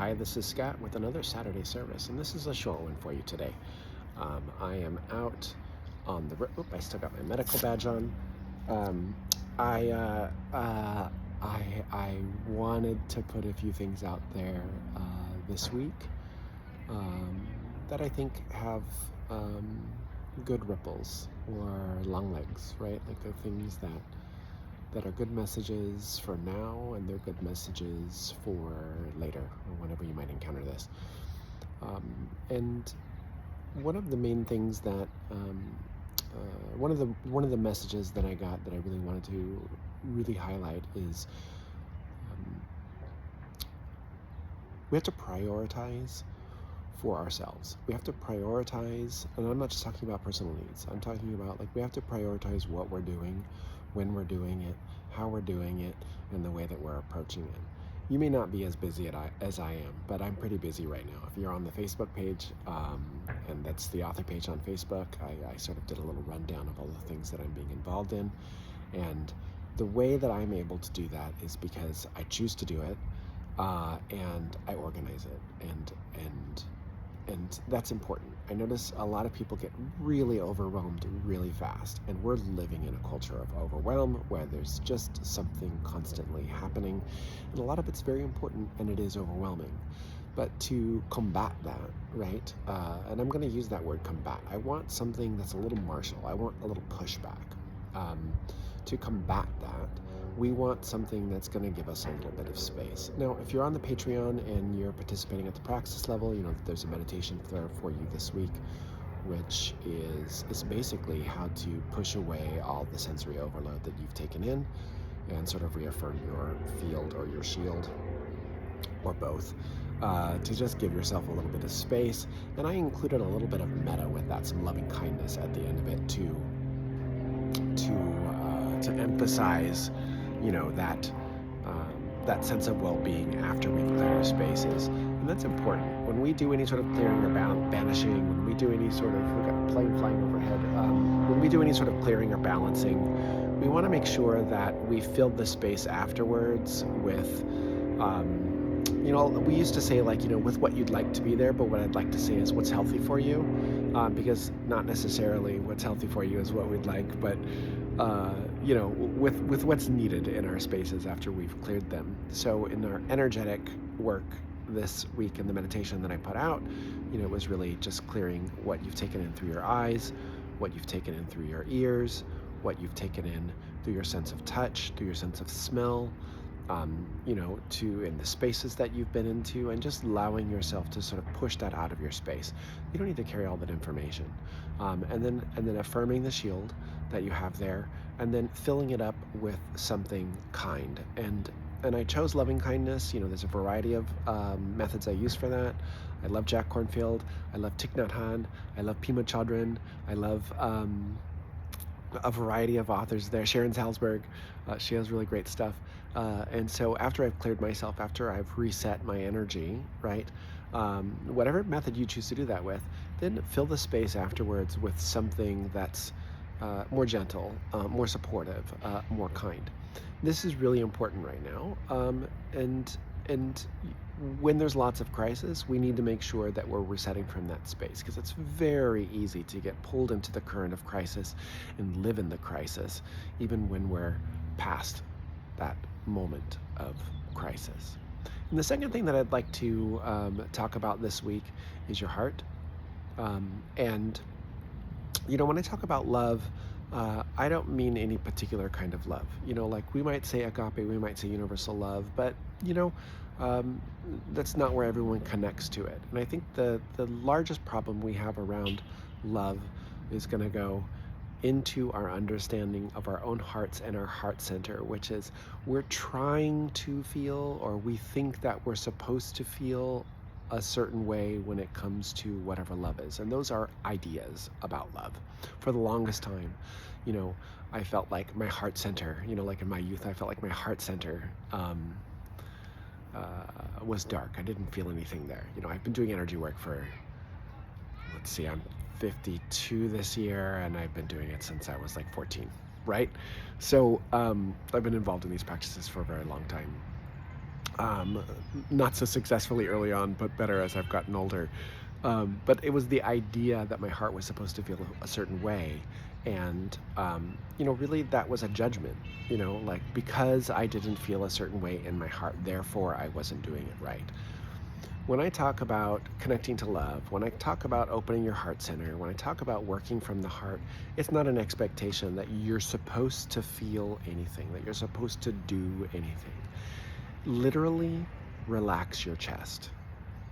Hi, this is Scott with another Saturday service, and this is a short one for you today. I am out on the road. I still got my medical badge on. Um, I, uh, uh, I wanted to put a few things out there this week um, that I think have um, good ripples or long legs, right? Like they're things that are good messages for now, and they're good messages for later or whenever you might encounter this. And one of the main things that one of the messages that I got that I really wanted to really highlight is um, we have to prioritize for ourselves. We have to prioritize, and I'm not just talking about personal needs. I'm talking about like we have to prioritize what we're doing, when we're doing it, how we're doing it, and the way that we're approaching it. You may not be as busy as I am, but I'm pretty busy right now. If you're on the Facebook page, and that's the author page on Facebook, I sort of did a little rundown of all the things that I'm being involved in. And the way that I'm able to do that is because I choose to do it, and I organize it, and that's important. I notice a lot of people get really overwhelmed really fast, and we're living in a culture of overwhelm where there's just something constantly happening, and a lot of it's very important and it is overwhelming. But to combat that, right? And I'm going to use that word combat. I want something that's a little martial. I want a little pushback. Um, to combat that, we want something that's going to give us a little bit of space. Now, if you're on the Patreon and you're participating at the praxis level, you know there's a meditation there for you this week, which is basically how to push away all the sensory overload that you've taken in and sort of reaffirm your field or your shield, or both, to just give yourself a little bit of space. And I included a little bit of meta with that, some loving kindness at the end of it to emphasize, that that sense of well-being after we clear our spaces. And that's important. When we do any sort of clearing or banishing, when we do any sort of, we've got a plane flying overhead, when we do any sort of clearing or balancing, we want to make sure that we fill the space afterwards with, we used to say like, with what you'd like to be there, but what I'd like to say is what's healthy for you, because not necessarily what's healthy for you is what we'd like, but with what's needed in our spaces after we've cleared them. So in our energetic work this week in the meditation that I put out, it was really just clearing what you've taken in through your eyes, what you've taken in through your ears, what you've taken in through your sense of touch, through your sense of smell, to in the spaces that you've been into, and just allowing yourself to sort of push that out of your space. You don't need to carry all that information. And then affirming the shield that you have there, and then filling it up with something kind. And I chose loving kindness. There's a variety of methods I use for that. I love Jack Kornfield. I love Thich Nhat Hanh. I love Pema Chodron. I love a variety of authors there. Sharon Salzberg, she has really great stuff. And so after I've cleared myself, after I've reset my energy, right, whatever method you choose to do that with, then fill the space afterwards with something that's more gentle, more supportive, more kind. This is really important right now. And when there's lots of crisis, we need to make sure that we're resetting from that space, because it's very easy to get pulled into the current of crisis and live in the crisis, even when we're past that moment of crisis. And the second thing that I'd like to talk about this week is your heart. And when I talk about love, I don't mean any particular kind of love. Like we might say agape, we might say universal love, but that's not where everyone connects to it. And I think the largest problem we have around love is going to go into our understanding of our own hearts and our heart center, which is we're trying to feel, or we think that we're supposed to feel a certain way when it comes to whatever love is. And those are ideas about love. For the longest time, I felt like my heart center, like in my youth, I felt like my heart center was dark. I didn't feel anything there. I've been doing energy work for, let's see, I'm 52 this year, and I've been doing it since I was like 14, right? So I've been involved in these practices for a very long time. um, not so successfully early on, but better as I've gotten older. But it was the idea that my heart was supposed to feel a certain way. And, really that was a judgment, like because I didn't feel a certain way in my heart, therefore I wasn't doing it right. When I talk about connecting to love, when I talk about opening your heart center, when I talk about working from the heart, it's not an expectation that you're supposed to feel anything, that you're supposed to do anything. Literally relax your chest.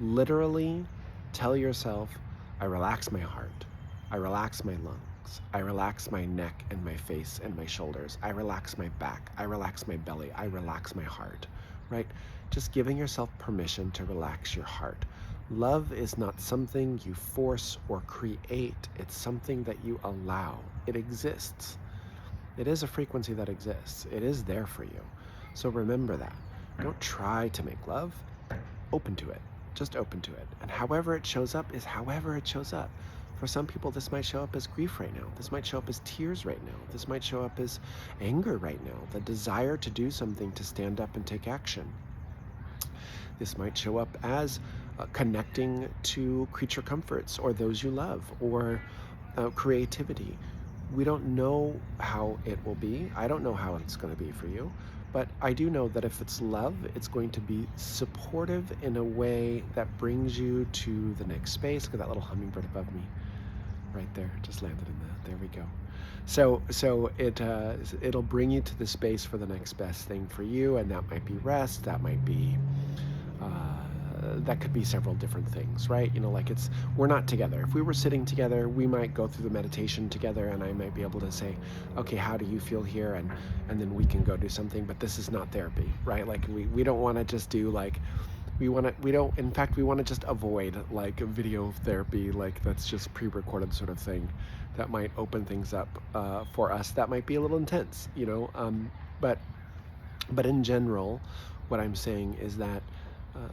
Literally tell yourself, I relax my heart. I relax my lungs. I relax my neck and my face and my shoulders. I relax my back. I relax my belly. I relax my heart, right? Just giving yourself permission to relax your heart. Love is not something you force or create. It's something that you allow. It exists. It is a frequency that exists. It is there for you. So remember that. Don't try to make love. Open to it. Just open to it. And however it shows up is however it shows up. For some people, this might show up as grief right now. This might show up as tears right now. This might show up as anger right now. The desire to do something, to stand up and take action. This might show up as connecting to creature comforts or those you love, or creativity. We don't know how it will be. I don't know how it's going to be for you. But I do know that if it's love, it's going to be supportive in a way that brings you to the next space. Look at that little hummingbird above me, right there, just landed in the. There we go. So it'll bring you to the space for the next best thing for you, and that might be rest. That might be. That could be several different things, right? Like we're not together. If we were sitting together, we might go through the meditation together, and I might be able to say, okay, how do you feel here? And then we can go do something, but this is not therapy, right? Like we don't want to just do like, we want to just avoid like video therapy, like that's just pre-recorded sort of thing that might open things up for us. That might be a little intense, but in general, what I'm saying is that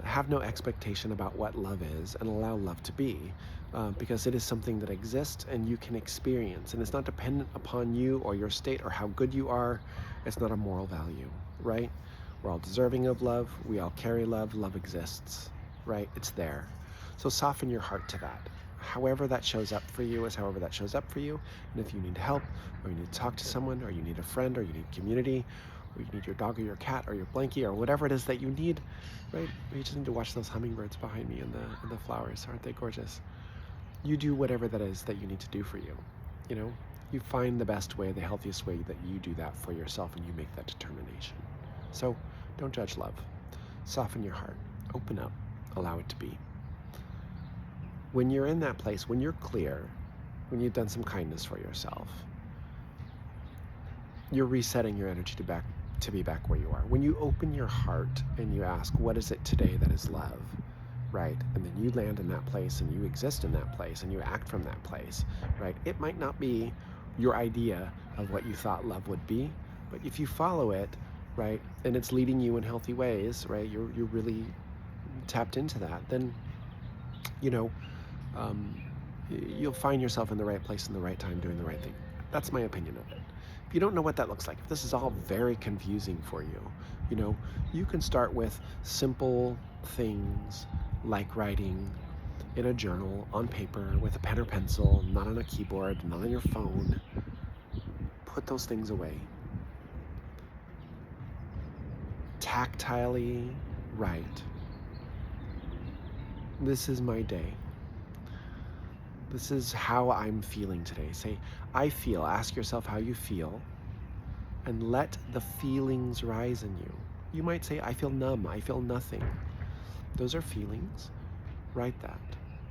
have no expectation about what love is and allow love to be, because it is something that exists and you can experience, and it's not dependent upon you or your state or how good you are. It's not a moral value, right? We're all deserving of love. We all carry love. Love exists, right? It's there. So soften your heart to that. However that shows up for you is however that shows up for you. And if you need help, or you need to talk to someone, or you need a friend, or you need community, or you need your dog or your cat or your blankie or whatever it is that you need, right? You just need to watch those hummingbirds behind me and the flowers. Aren't they gorgeous? You do whatever that is that you need to do for you. You find the best way, the healthiest way that you do that for yourself, and you make that determination. So don't judge love. Soften your heart. Open up. Allow it to be. When you're in that place, when you're clear, when you've done some kindness for yourself, you're resetting your energy to be back where you are. When you open your heart and you ask, what is it today that is love, right? And then you land in that place and you exist in that place and you act from that place, right? It might not be your idea of what you thought love would be, but if you follow it, right, and it's leading you in healthy ways, right, you're really tapped into that, then, you'll find yourself in the right place in the right time doing the right thing. That's my opinion of it. If you don't know what that looks like, if this is all very confusing for you, you can start with simple things like writing in a journal, on paper, with a pen or pencil, not on a keyboard, not on your phone. Put those things away. Tactilely write. This is my day. This is how I'm feeling today. Say, I feel. Ask yourself how you feel, and let the feelings rise in you. You might say, I feel numb. I feel nothing. Those are feelings. Write that.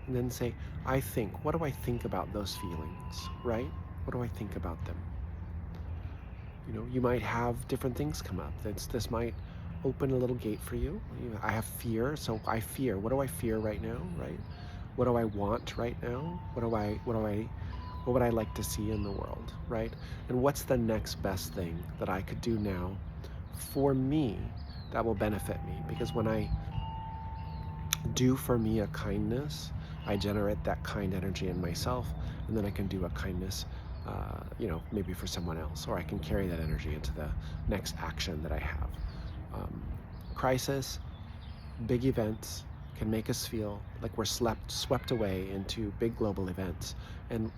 And then say, I think. What do I think about those feelings, right? What do I think about them? You might have different things come up. This might open a little gate for you. I have fear, so I fear. What do I fear right now, right? What do I want right now? What would I like to see in the world, right? And what's the next best thing that I could do now for me that will benefit me? Because when I do for me a kindness, I generate that kind energy in myself, and then I can do a kindness, maybe for someone else, or I can carry that energy into the next action that I have. Crisis, Big events can make us feel like we're swept away into big global events. And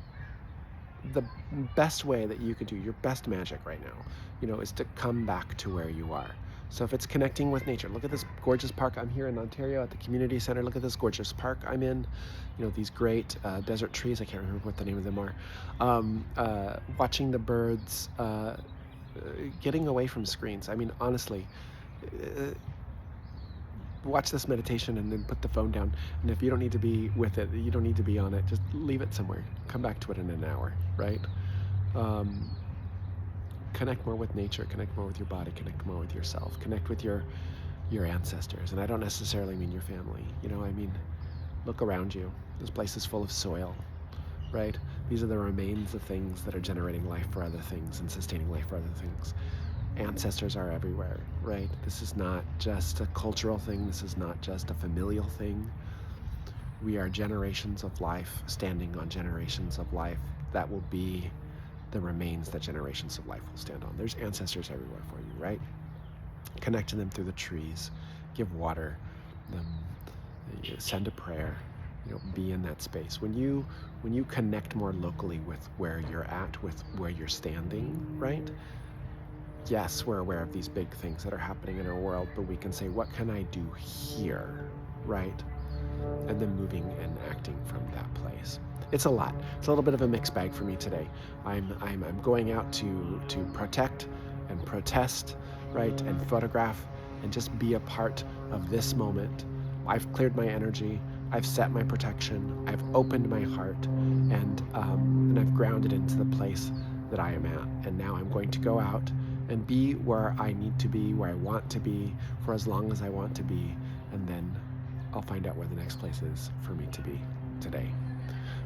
the best way that you could do your best magic right now, is to come back to where you are. So if it's connecting with nature, look at this gorgeous park. I'm here in Ontario at the community center. Look at this gorgeous park I'm in. These great desert trees. I can't remember what the name of them are. Watching the birds, getting away from screens. I mean, honestly, uh, watch this meditation and then put the phone down. And if you don't need to be with it, you don't need to be on it. Just leave it somewhere. Come back to it in an hour, right? Um, Connect more with nature. Connect more with your body. Connect more with yourself. Connect with your ancestors. And I don't necessarily mean your family. I mean, look around you. This place is full of soil, right? These are the remains of things that are generating life for other things and sustaining life for other things. Ancestors are everywhere, right? This is not just a cultural thing. This is not just a familial thing. We are generations of life standing on generations of life that will be the remains that generations of life will stand on. There's ancestors everywhere for you, right? Connect to them through the trees, give water, them, send a prayer, be in that space. When you connect more locally with where you're at, with where you're standing, right? Yes, we're aware of these big things that are happening in our world, but we can say, what can I do here, right? And then moving and acting from that place. It's a lot. It's a little bit of a mixed bag for me today. I'm going out to protect and protest, right, and photograph and just be a part of this moment. I've cleared my energy. I've set my protection. I've opened my heart, and I've grounded into the place that I am at. And now I'm going to go out and be where I need to be, where I want to be, for as long as I want to be, and then I'll find out where the next place is for me to be today.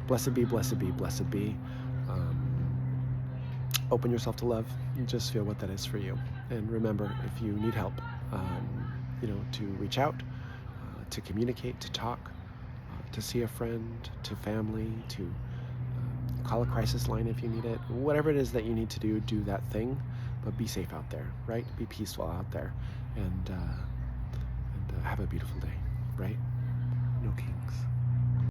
Blessed be, blessed be, blessed be. Open yourself to love and just feel what that is for you. And remember, if you need help, to reach out, to communicate, to talk, to see a friend, to family, to call a crisis line if you need it. Whatever it is that you need to do, do that thing, but be safe out there, right? Be peaceful out there, and have a beautiful day, right? No kings.